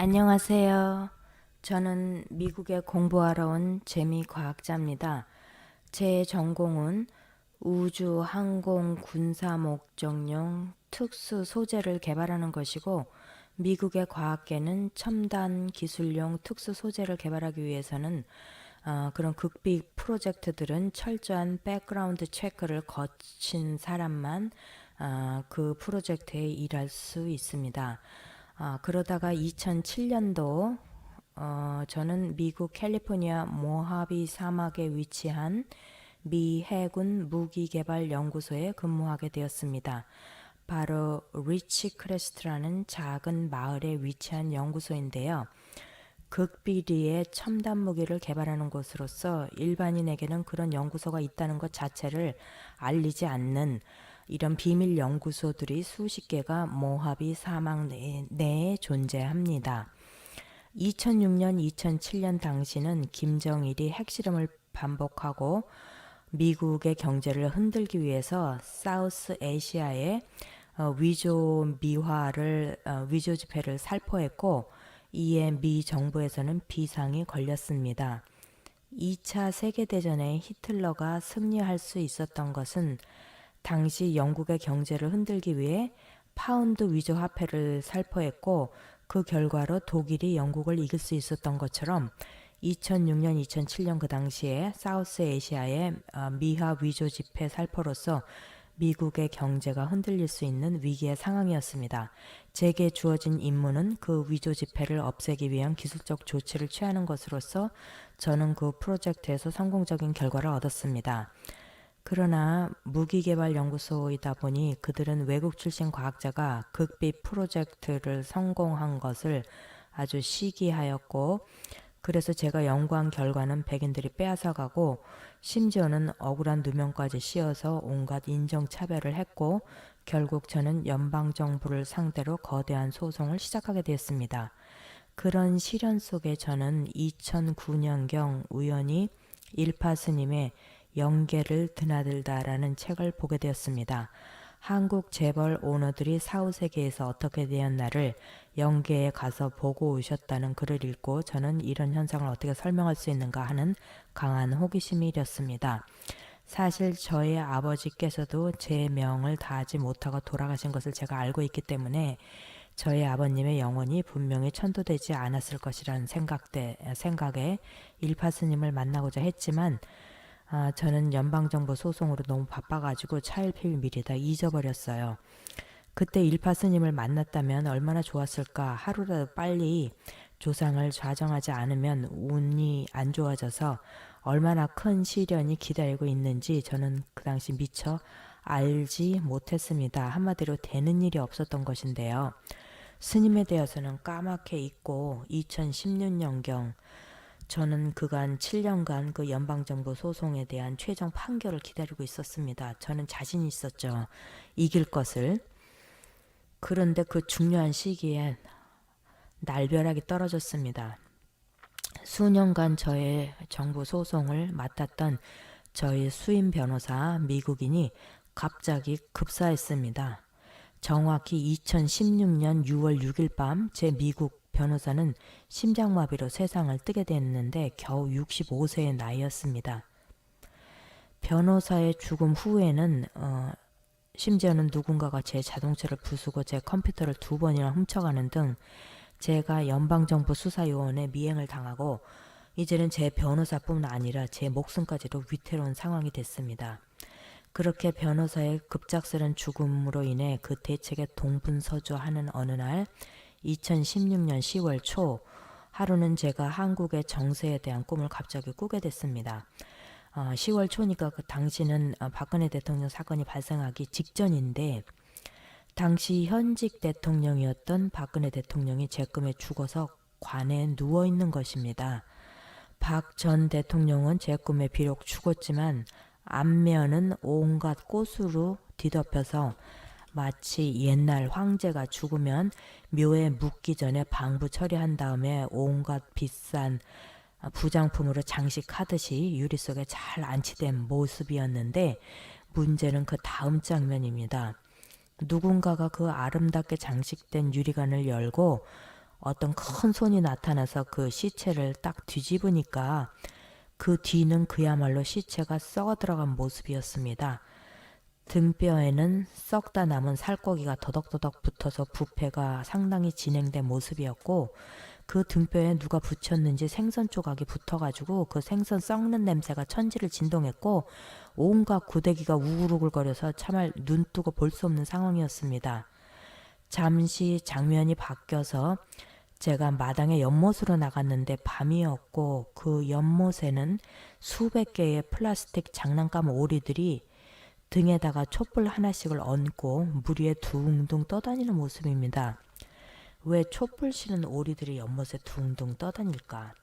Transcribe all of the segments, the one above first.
안녕하세요. 저는 미국에 공부하러 온 재미과학자입니다. 제 전공은 우주, 항공, 군사 목적용 특수 소재를 개발하는 것이고, 미국의 과학계는 첨단 기술용 특수 소재를 개발하기 위해서는 그런 극비 프로젝트들은 철저한 백그라운드 체크를 거친 사람만 그 프로젝트에 일할 수 있습니다. 그러다가 2007년도 저는 미국 캘리포니아 모하비 사막에 위치한 미 해군 무기개발 연구소에 근무하게 되었습니다. 바로 리치 크레스트라는 작은 마을에 위치한 연구소인데요. 극비리의 첨단 무기를 개발하는 곳으로서 일반인에게는 그런 연구소가 있다는 것 자체를 알리지 않는 이런 비밀 연구소들이 수십 개가 모하비 사막 내에 존재합니다. 2006년, 2007년 당시는 김정일이 핵실험을 반복하고 미국의 경제를 흔들기 위해서 사우스 아시아에 위조 지폐를 살포했고, 이에 미 정부에서는 비상이 걸렸습니다. 2차 세계대전에 히틀러가 승리할 수 있었던 것은 당시 영국의 경제를 흔들기 위해 파운드 위조 화폐를 살포했고, 그 결과로 독일이 영국을 이길 수 있었던 것처럼 2006년, 2007년 그 당시에 사우스 아시아의 미화 위조 지폐 살포로서 미국의 경제가 흔들릴 수 있는 위기의 상황이었습니다. 제게 주어진 임무는 그 위조 지폐를 없애기 위한 기술적 조치를 취하는 것으로서 저는 그 프로젝트에서 성공적인 결과를 얻었습니다. 그러나 무기개발연구소이다 보니 그들은 외국 출신 과학자가 극비 프로젝트를 성공한 것을 아주 시기하였고, 그래서 제가 연구한 결과는 백인들이 빼앗아가고, 심지어는 억울한 누명까지 씌워서 온갖 인종차별을 했고, 결국 저는 연방정부를 상대로 거대한 소송을 시작하게 되었습니다. 그런 시련 속에 저는 2009년경 우연히 일파 스님의 영계를 드나들다라는 책을 보게 되었습니다. 한국 재벌 오너들이 사후세계에서 어떻게 되었나를 영계에 가서 보고 오셨다는 글을 읽고 저는 이런 현상을 어떻게 설명할 수 있는가 하는 강한 호기심이 일었습니다. 사실 저의 아버지께서도 제 명을 다하지 못하고 돌아가신 것을 제가 알고 있기 때문에 저의 아버님의 영혼이 분명히 천도되지 않았을 것이라는 생각에 일파 스님을 만나고자 했지만, 저는 연방정부 소송으로 너무 바빠가지고 차일피일 미리 다 잊어버렸어요. 그때 일파 스님을 만났다면 얼마나 좋았을까. 하루라도 빨리 조상을 좌정하지 않으면 운이 안 좋아져서 얼마나 큰 시련이 기다리고 있는지 저는 그 당시 미처 알지 못했습니다. 한마디로 되는 일이 없었던 것인데요. 스님에 대해서는 까맣게 잊고 2016년경 저는 그간 7년간 그 연방정부 소송에 대한 최종 판결을 기다리고 있었습니다. 저는 자신 있었죠. 이길 것을. 그런데 그 중요한 시기에 날벼락이 떨어졌습니다. 수년간 저의 정부 소송을 맡았던 저희 수임 변호사 미국인이 갑자기 급사했습니다. 정확히 2016년 6월 6일 밤 제 미국 변호사는 심장마비로 세상을 뜨게 됐는데 겨우 65세의 나이였습니다. 변호사의 죽음 후에는 심지어는 누군가가 제 자동차를 부수고 제 컴퓨터를 2번이나 훔쳐가는 등 제가 연방정부 수사요원에 미행을 당하고, 이제는 제 변호사뿐 아니라 제 목숨까지도 위태로운 상황이 됐습니다. 그렇게 변호사의 급작스런 죽음으로 인해 그 대책에 동분서주하는 어느 날 2016년 10월 초 하루는 제가 한국의 정세에 대한 꿈을 갑자기 꾸게 됐습니다. 10월 초니까 그 당시는 박근혜 대통령 사건이 발생하기 직전인데, 당시 현직 대통령이었던 박근혜 대통령이 제 꿈에 죽어서 관에 누워있는 것입니다. 박 전 대통령은 제 꿈에 비록 죽었지만 안면은 온갖 꽃으로 뒤덮여서 마치 옛날 황제가 죽으면 묘에 묻기 전에 방부 처리한 다음에 온갖 비싼 부장품으로 장식하듯이 유리 속에 잘 안치된 모습이었는데, 문제는 그 다음 장면입니다. 누군가가 그 아름답게 장식된 유리관을 열고 어떤 큰 손이 나타나서 그 시체를 딱 뒤집으니까 그 뒤는 그야말로 시체가 썩어 들어간 모습이었습니다. 등뼈에는 썩다 남은 살코기가 더덕더덕 붙어서 부패가 상당히 진행된 모습이었고, 그 등뼈에 누가 붙였는지 생선 조각이 붙어가지고 그 생선 썩는 냄새가 천지를 진동했고, 온갖 구데기가 우글우글거려서 참을 눈 뜨고 볼 수 없는 상황이었습니다. 잠시 장면이 바뀌어서 제가 마당에 연못으로 나갔는데 밤이었고, 그 연못에는 수백 개의 플라스틱 장난감 오리들이 등에다가 촛불 하나씩을 얹고 물 위에 둥둥 떠다니는 모습입니다. 왜 촛불 실은 오리들이 연못에 둥둥 떠다닐까?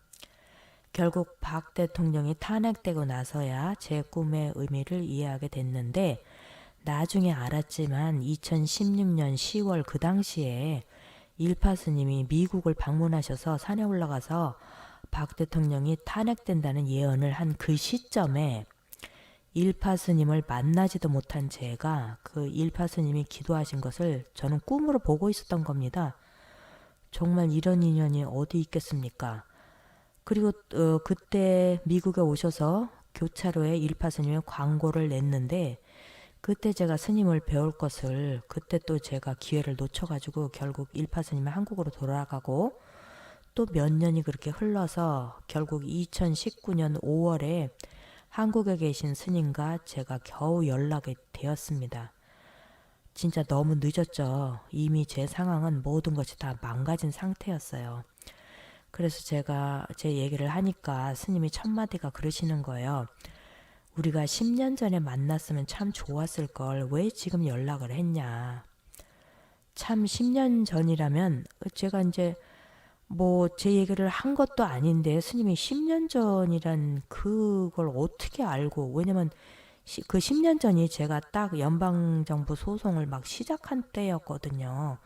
결국 박 대통령이 탄핵되고 나서야 제 꿈의 의미를 이해하게 됐는데, 나중에 알았지만 2016년 10월 그 당시에 일파 스님이 미국을 방문하셔서 산에 올라가서 박 대통령이 탄핵된다는 예언을 한 그 시점에 일파 스님을 만나지도 못한 제가 그 일파 스님이 기도하신 것을 저는 꿈으로 보고 있었던 겁니다. 정말 이런 인연이 어디 있겠습니까? 그리고 그때 미국에 오셔서 교차로에 일파 스님의 광고를 냈는데, 그때 제가 스님을 배울 것을 그때 또 제가 기회를 놓쳐가지고 결국 일파 스님은 한국으로 돌아가고, 또 몇 년이 그렇게 흘러서 결국 2019년 5월에 한국에 계신 스님과 제가 겨우 연락이 되었습니다. 진짜 너무 늦었죠. 이미 제 상황은 모든 것이 다 망가진 상태였어요. 그래서 제가 제 얘기를 하니까 스님이 첫마디가 그러시는 거예요. 우리가 10년 전에 만났으면 참 좋았을 걸 왜 지금 연락을 했냐. 참 10년 전이라면 제가 이제 뭐 제 얘기를 한 것도 아닌데 스님이 10년 전이란 그걸 어떻게 알고, 왜냐면 그 10년 전이 제가 딱 연방정부 소송을 막 시작한 때였거든요.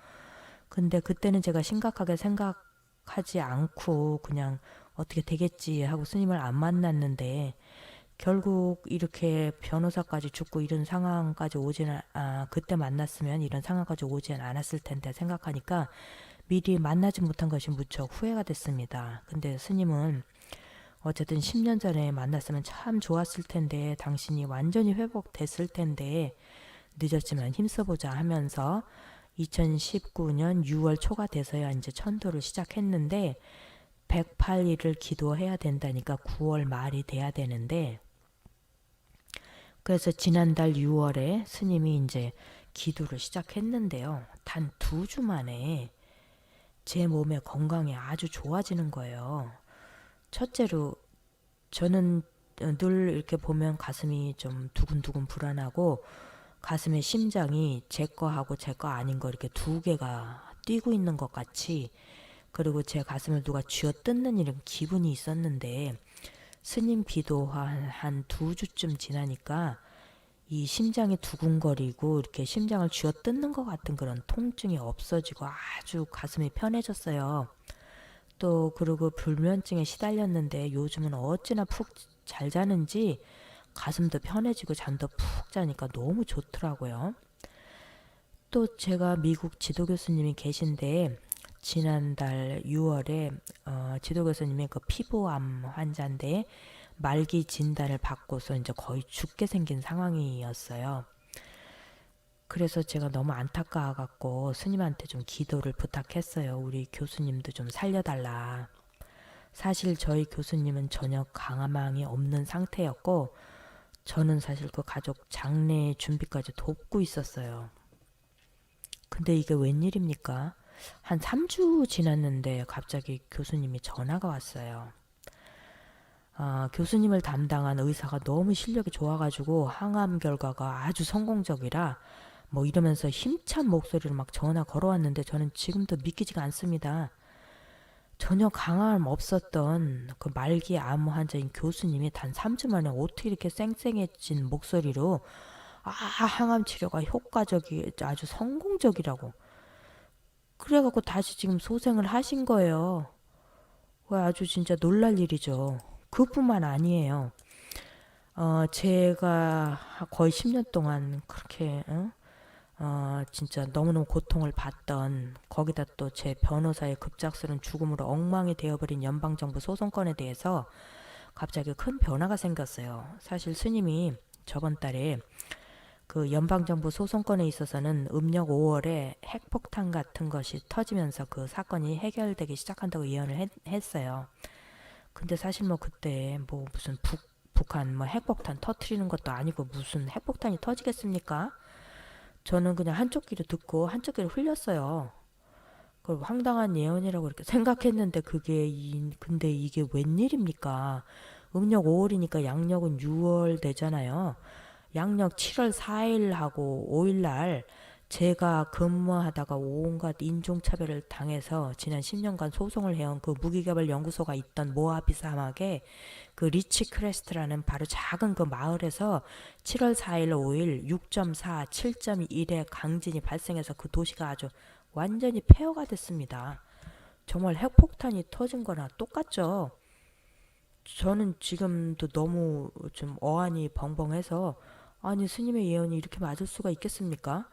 근데 그때는 제가 심각하게 생각하지 않고 그냥 어떻게 되겠지 하고 스님을 안 만났는데, 결국 이렇게 변호사까지 죽고 이런 상황까지 오지는, 그때 만났으면 이런 상황까지 오지는 않았을 텐데 생각하니까 미리 만나지 못한 것이 무척 후회가 됐습니다. 근데 스님은 어쨌든 10년 전에 만났으면 참 좋았을 텐데, 당신이 완전히 회복됐을 텐데 늦었지만 힘써보자 하면서 2019년 6월 초가 돼서야 이제 천도를 시작했는데, 108일을 기도해야 된다니까 9월 말이 돼야 되는데, 그래서 지난달 6월에 스님이 이제 기도를 시작했는데요. 단 2주 만에 제 몸의 건강이 아주 좋아지는 거예요. 첫째로 저는 늘 이렇게 보면 가슴이 좀 두근두근 불안하고, 가슴에 심장이 제 거하고 제 거 아닌 거 이렇게 두 개가 뛰고 있는 것 같이, 그리고 제 가슴을 누가 쥐어뜯는 이런 기분이 있었는데, 스님 기도 한 2주쯤 지나니까 이 심장이 두근거리고 이렇게 심장을 쥐어뜯는 것 같은 그런 통증이 없어지고 아주 가슴이 편해졌어요. 또 그리고 불면증에 시달렸는데 요즘은 어찌나 푹 잘 자는지 가슴도 편해지고 잠도 푹 자니까 너무 좋더라고요. 또 제가 미국 지도 교수님이 계신데, 지난달 6월에 지도 교수님이 그 피부암 환자인데 말기 진단을 받고서 이제 거의 죽게 생긴 상황이었어요. 그래서 제가 너무 안타까워갖고 스님한테 좀 기도를 부탁했어요. 우리 교수님도 좀 살려달라. 사실 저희 교수님은 전혀 강화망이 없는 상태였고, 저는 사실 그 가족 장례 준비까지 돕고 있었어요. 근데 이게 웬일입니까? 한 3주 지났는데 갑자기 교수님이 전화가 왔어요. 교수님을 담당한 의사가 너무 실력이 좋아가지고 항암 결과가 아주 성공적이라 뭐 이러면서 힘찬 목소리로 막 전화 걸어왔는데, 저는 지금도 믿기지가 않습니다. 전혀 강함 없었던 그 말기 암 환자인 교수님이 단 3주 만에 어떻게 이렇게 쌩쌩해진 목소리로 항암 치료가 효과적이 아주 성공적이라고 그래갖고 다시 지금 소생을 하신 거예요. 아주 진짜 놀랄 일이죠. 그뿐만 아니에요. 제가 거의 10년 동안 그렇게 진짜 너무너무 고통을 받던, 거기다 또 제 변호사의 급작스런 죽음으로 엉망이 되어버린 연방정부 소송건에 대해서 갑자기 큰 변화가 생겼어요. 사실 스님이 저번 달에 그 연방정부 소송건에 있어서는 음력 5월에 핵폭탄 같은 것이 터지면서 그 사건이 해결되기 시작한다고 예언을 했어요. 근데 사실 뭐 그때 뭐 무슨 북한 뭐 핵폭탄 터트리는 것도 아니고 무슨 핵폭탄이 터지겠습니까? 저는 그냥 한쪽 귀로 듣고 한쪽 귀로 흘렸어요. 그걸 황당한 예언이라고 이렇게 생각했는데 근데 이게 웬일입니까? 음력 5월이니까 양력은 6월 되잖아요. 양력 7월 4일하고 5일날 제가 근무하다가 온갖 인종차별을 당해서 지난 10년간 소송을 해온 그 무기개발 연구소가 있던 모하비 사막에 그 리치 크레스트라는 바로 작은 그 마을에서 7월 4일 5일 6.4, 7.1의 강진이 발생해서 그 도시가 아주 완전히 폐허가 됐습니다. 정말 핵폭탄이 터진 거나 똑같죠. 저는 지금도 너무 좀 어안이 벙벙해서 아니 스님의 예언이 이렇게 맞을 수가 있겠습니까?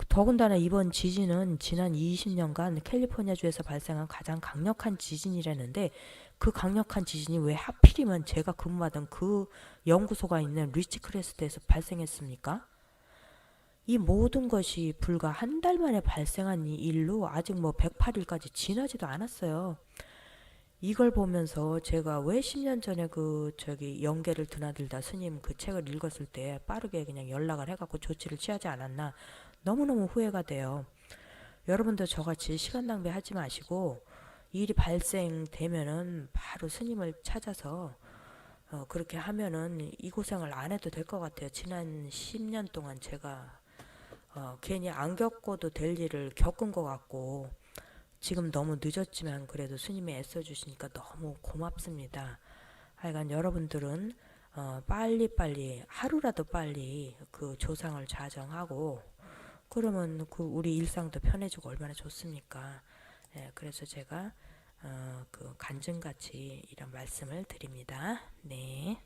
더군다나 이번 지진은 지난 20년간 캘리포니아주에서 발생한 가장 강력한 지진이라는데 그 강력한 지진이 왜 하필이면 제가 근무하던 그 연구소가 있는 리치크레스트에서 발생했습니까? 이 모든 것이 불과 한 달 만에 발생한 이 일로 아직 뭐 108일까지 지나지도 않았어요. 이걸 보면서 제가 왜 10년 전에 그 저기 영계를 드나들다 스님 그 책을 읽었을 때 빠르게 그냥 연락을 해갖고 조치를 취하지 않았나 너무너무 후회가 돼요. 여러분도 저같이 시간 낭비하지 마시고 일이 발생되면은 바로 스님을 찾아서 그렇게 하면은 이 고생을 안 해도 될 것 같아요. 지난 10년 동안 제가 괜히 안 겪어도 될 일을 겪은 것 같고 지금 너무 늦었지만 그래도 스님이 애써주시니까 너무 고맙습니다. 하여간 여러분들은 빨리빨리 하루라도 빨리 그 조상을 자정하고 그러면 그 우리 일상도 편해지고 얼마나 좋습니까? 예, 그래서 제가 그 간증같이 이런 말씀을 드립니다. 네.